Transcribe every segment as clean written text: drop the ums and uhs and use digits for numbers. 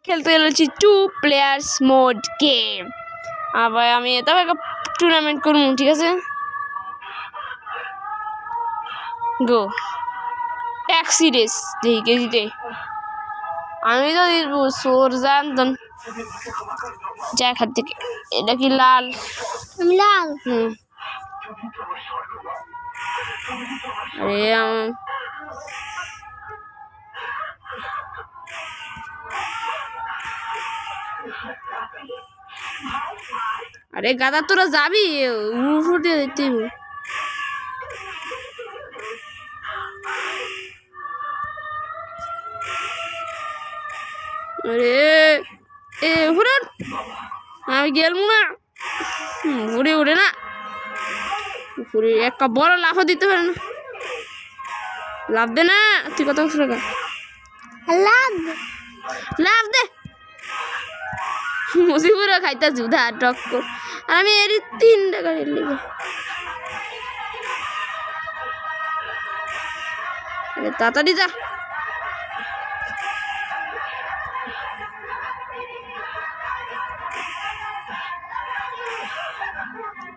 খেলতে চলেছি 2 players mode game. আবার আমি তবে একটা টুর্নামেন্ট করবো, ঠিক আছে? গো এক সিরিজ দেখি কে জিতে। আমি তো জিতবো, সোর জানতাম যাক হাত থেকে। এটা কি লাল? আমি লাল। আরে আরে গাদা তোরা যাবি ফুটে যেতে। আরে ঘুরে আমি গেলবো না, ঘুরে উড়ে না ঘুরে একটা বড় লাফও দিতে পারে না। লাভ দে না, তুই কত টাকা লাভ লাভ দে। মুসিবুরা খাইতেছি উধা টক্কর, আর আমি এর 3 টাকা লিখে। তাড়াতাড়ি যা।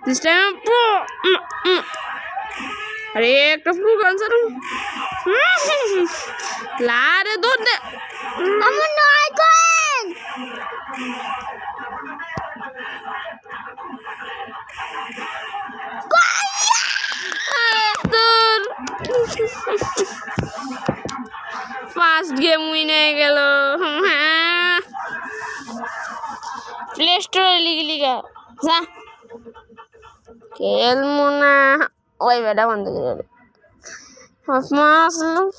This time pro. अरे एक तो pro आंसर ला रे दो दे I'm not going. First game win হয়ে গেল। প্লে স্টোরে লিখা যা খেলবো না। ওই বেটা বন্ধ করে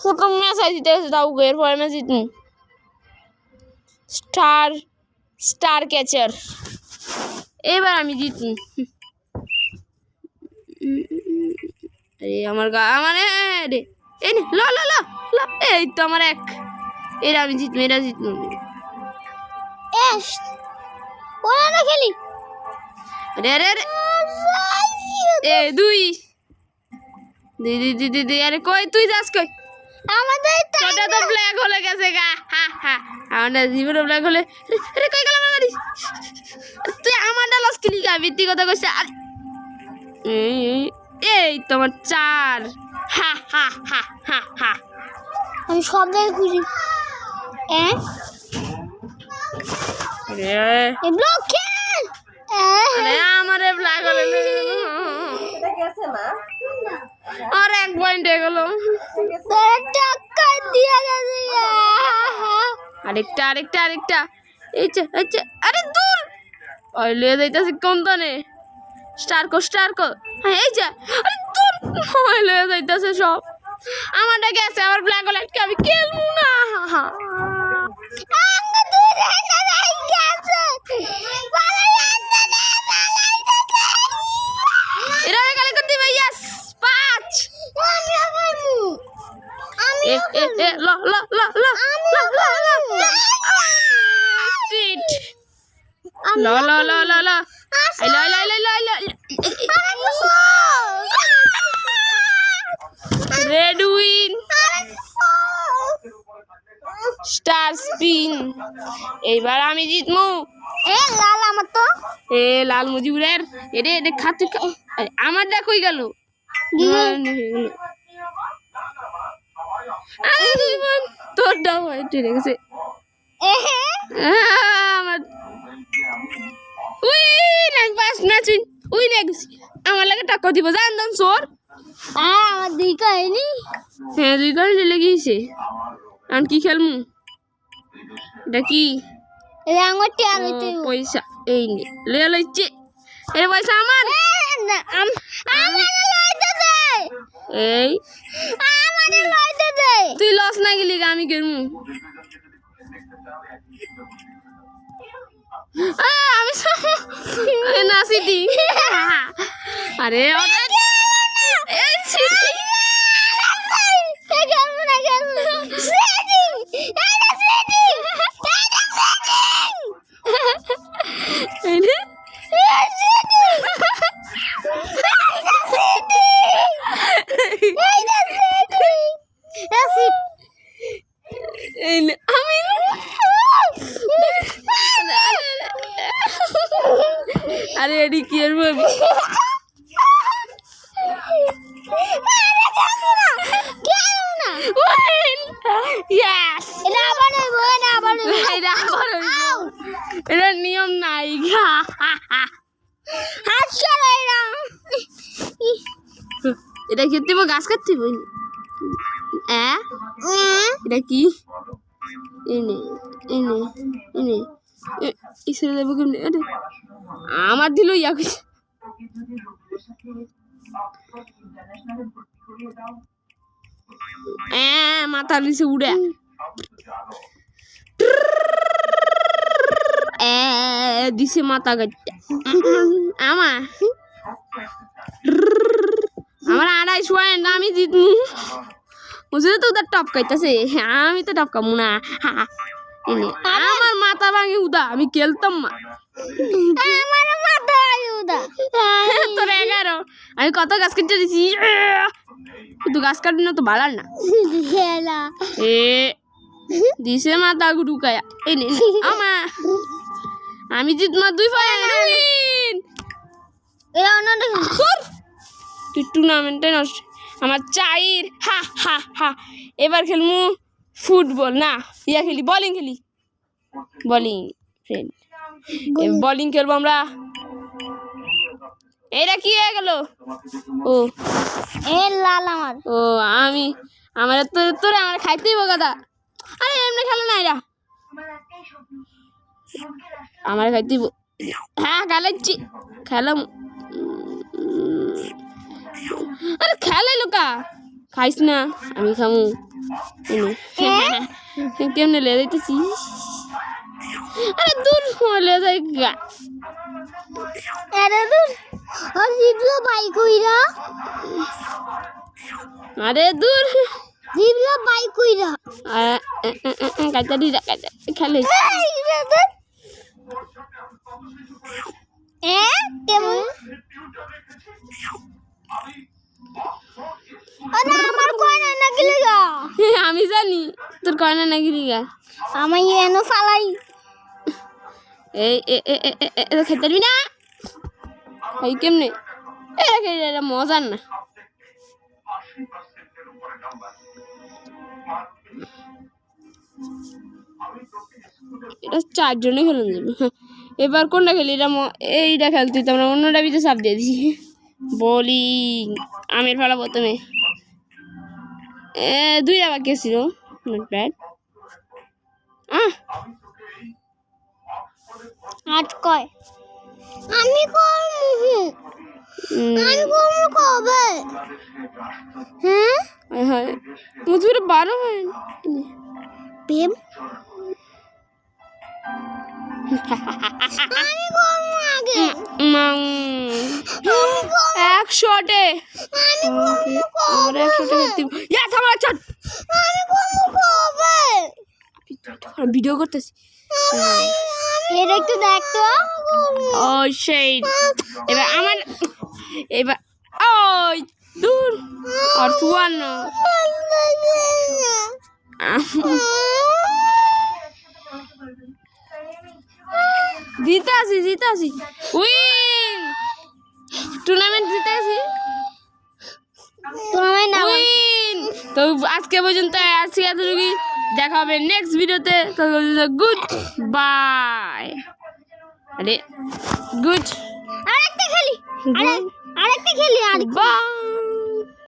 প্রথম ম্যাচ জিতে গেছে, তাও এরপরে ম্যাচ জিতুন। স্টার ক্যাচার এবার আমি জিতুন। আরে আমার রে এই নে ল ল ল ল, এই তো আমার এক। এরা আমি জিতবো, এরা জিতবো। ওরা না খেলি। আরে আরে আরে এ দুই দিদি আরে কই তুই যাস কই? আমাদের তোটা তো ব্ল্যাক হলে গেছে গা। হা হা আমাদের জীবন ব্ল্যাক হলে। আরে কই গেল আমার গাড়ি? তুই আমারটা লস কিলি গা, বিত্তি কথা কইছে। আর এই তোমার 4। হা হা হা হা হা আমি সব জায়গায় খুঁজি। আরে এই ব্লক খেল। আরে আমারে ব্ল্যাক হলে এটা গেছে না আর 1 পয়েন্ট হয়ে গেল। তোর টাকা দিয়া গেছে। আরেকটা এই যে আরে দূর ওই লিয়ে যাইতাছি কোন তানে। স্টার কো হ্যাঁ এই যে আরে দূর ওই লিয়ে যাইতাছে সব। আমারটা গেছে, আবার ব্ল্যাক হলে আজকে আমি খেলবো না। আঙ্গ তুই না রাই গেছে। এরা গালি করতে ভাই। यस 5 আমি এ ল ল ল ল ল ল সিট ল ল ল ল ল আই ল ল ল ল ল রেড উইন স্টার স্পিন। এইবার আমি জিতমু। এ লাল আমার তো এ লাল মুজিবুরের এরে এরে খাতে আমারটা কই গেল? আরে জীবন তোরটাও হয়েছে রেখেছে আমার। উই নাই পাস ম্যাচ উই না গেছি। আমার লাগে টাকা দিব জানতাম সোর। আমার দুই কাহিনী। হ্যাঁ 2 কারণে লেগেছে। আমি কি খেলমু? এটা কি এই আঙুরটি আর হইতে পয়সা? এই নে লে লইছে এ পয়সা আমার। না আমারে লইতে দে। এই আমারে লইতে দে। তুই লস না গেলি আমি খেলমু। আমি না সিটি। আরে এই সিটি আমি আরে এডি কি এর মুভি ইয়েস এটা নিয়ম নাই এটা খেতে গাছ কাটতে বই এটা কি এনে এনে এনে ইসরে দেবো কেমনি আরে আমার দিল ইয়া কিছু মাথা নিচে উড়ে দিছে মাথা কাটতে আমার 250 পয়েন্ট আমি জিতমু বুঝলে তো উদার টপ কাইতাছে আমি তো টপ কামু না আমার মাথা ভাঙে উদা আমি খেলতাম না তোর 11 আমি কত গাছ কেটে দিছি কিন্তু গাছ কাটি না তো ভালো না দিছে মাথা ঢুকায়া এনে আমা আমি জিতমা 2 পয়েন্ট তুই টুর্নামেন্টে নষ্ট আমার চাইর হা হা হা এবার খেলমু ফুটবল না ইয়া খেলি বোলিং ফ্রেন্ড বোলিং খেলবো আমরা এটা কি হয়ে গেল ও লাল আমার ও আমি আমার তোরে আমার খাইতেই বগাদা আরে এমনি খেলে না এরা আমার খাইতেই হ্যাঁ খেলাচ্ছি খেলাম আরে খেলে লোকা খাইস না আমি খামু কেমনে লে যাইতেছি আরে দূর লে যাই গা আরে দূর আর জিবলো বাইক কইরা আরে দূর জিবলো বাইক কইরা কাটা দিরা কাটা খেলে কেমন আমার কয়না নাকি লাগা আমি জানি তোর কয়না নাকি লিগা আমি এনো ফালাই এই খেতে পারবি না এই কেমনে এরা খেলে এরা মজার না এটা 4 জনে খেলেন যাবে এবার কোনটা খেলি এটা এইটা খেলতে তো আমরা অন্যটা ভিতরে চাপ দিয়ে দিছি বোলিং আমের ফেলা প্রথমে 2টা বাকি ছিল নট ব্যাড আট কয় আমি করমু কবে হ্যাঁ মুঝে 12 হয় প্রেম আমি করমু আগে এক শটে আমরা এক শটে খেলতে ইয়েস আমার শট আমি করমু কবে ভিডিও করতেছি এটা একটু দেখ তো ও সেই এবার ওই দূর আর তুয়ান জিতে আসি উইন টুর্নামেন্ট জিতে আসি উইন তো আজকে পর্যন্ত এতটুকু দেখা হবে নেক্সট ভিডিওতে গুড বাই আরে গুড আরেকটা খেলি আর বাই